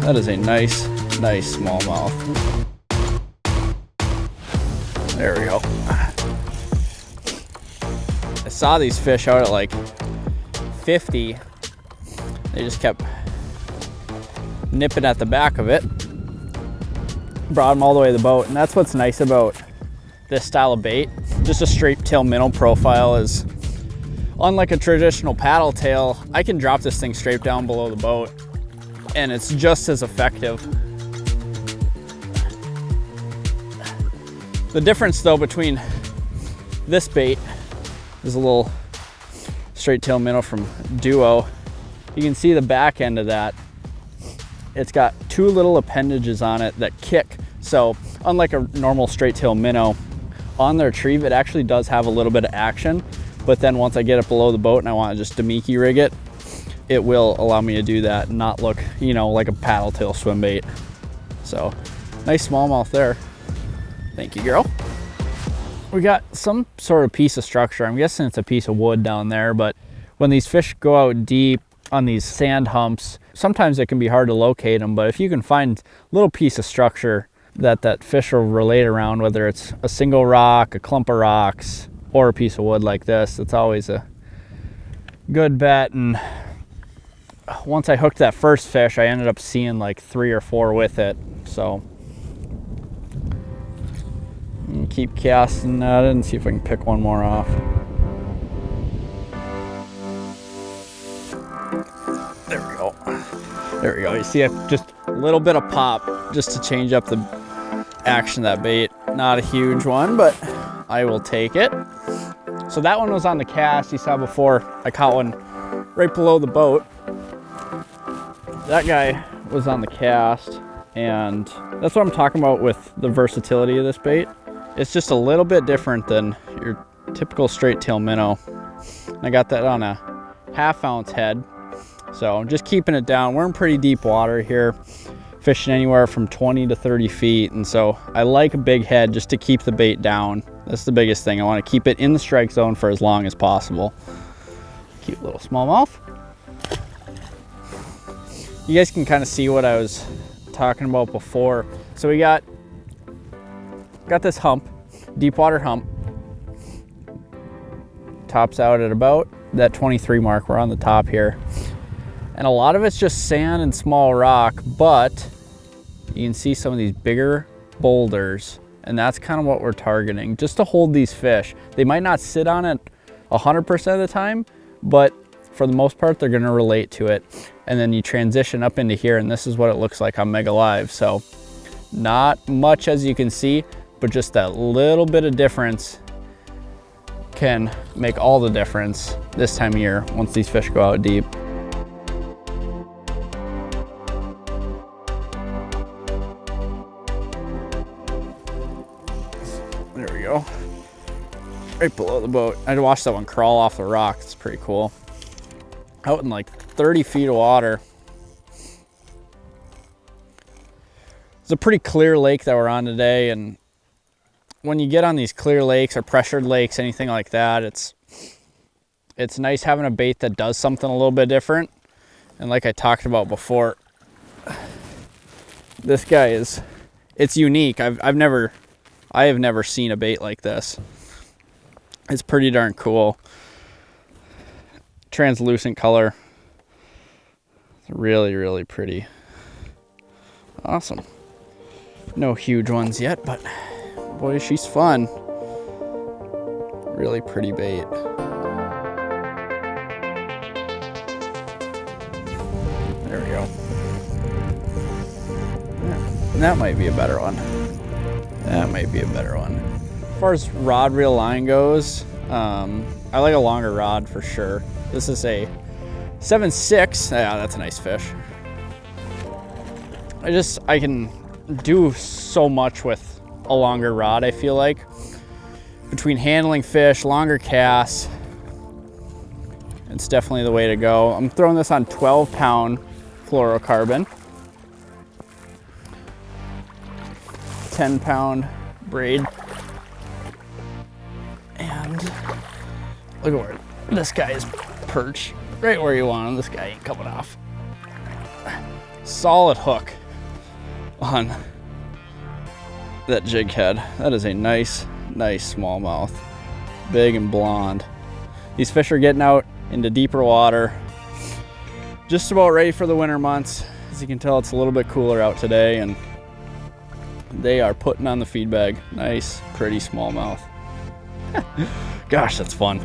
That is a nice smallmouth. There we go. I saw these fish out at like 50. They just kept nipping at the back of it. Brought them all the way to the boat, and that's what's nice about this style of bait. Just a straight tail minnow profile is, unlike a traditional paddle tail, I can drop this thing straight down below the boat and it's just as effective. The difference though between this bait is a little straight tail minnow from DUO. You can see the back end of that. It's got two little appendages on it that kick. So unlike a normal straight tail minnow, on their retrieve, it actually does have a little bit of action, but then once I get it below the boat and I want to just Damiki rig it, it will allow me to do that and not look, you know, like a paddle tail swim bait. So nice smallmouth there. Thank you, girl. We got some sort of piece of structure. I'm guessing it's a piece of wood down there, but when these fish go out deep on these sand humps, sometimes it can be hard to locate them, but if you can find a little piece of structure that fish will relate around, whether it's a single rock, a clump of rocks, or a piece of wood like this, it's always a good bet. And once I hooked that first fish, I ended up seeing like 3 or 4 with it. So keep casting that and see if I can pick one more off. There we go. There we go. You see just a little bit of pop just to change up the action of that bait. Not a huge one, but I will take it. So that one was on the cast. You saw before I caught one right below the boat. That guy was on the cast, and that's what I'm talking about with the versatility of this bait. It's just a little bit different than your typical straight tail minnow. I got that on a 1/2 ounce head. So I'm just keeping it down. We're in pretty deep water here, fishing anywhere from 20 to 30 feet. And so I like a big head just to keep the bait down. That's the biggest thing. I want to keep it in the strike zone for as long as possible. Cute little smallmouth. You guys can kind of see what I was talking about before. So we got this hump, deep water hump. Tops out at about that 23 mark. We're on the top here. And a lot of it's just sand and small rock, but you can see some of these bigger boulders, and that's kind of what we're targeting, just to hold these fish. They might not sit on it 100% of the time, but for the most part, they're gonna relate to it. And then you transition up into here, and this is what it looks like on Mega Live. So not much, as you can see, but just that little bit of difference can make all the difference this time of year once these fish go out deep. There we go. Right below the boat. I watched that one crawl off the rock. It's pretty cool. Out in like 30 feet of water. It's a pretty clear lake that we're on today, and when you get on these clear lakes or pressured lakes, anything like that, it's nice having a bait that does something a little bit different. And like I talked about before, this guy it's unique. I have never seen a bait like this. It's pretty darn cool. Translucent color. It's really, really pretty. Awesome. No huge ones yet, but boy, she's fun. Really pretty bait. There we go. Yeah, that might be a better one. That might be a better one. As far as rod reel line goes, I like a longer rod for sure. This is a 7.6. Yeah, that's a nice fish. I can do so much with a longer rod, I feel like. Between handling fish, longer casts, it's definitely the way to go. I'm throwing this on 12-pound fluorocarbon. 10-pound braid. And look at where this guy is perched. Right where you want him. This guy ain't coming off. solid hook on that jig head. That is a nice smallmouth, big and blonde. These fish are getting out into deeper water, just about ready for the winter months. As you can tell, it's a little bit cooler out today, and they are putting on the feed bag. Nice, pretty smallmouth. Gosh, that's fun.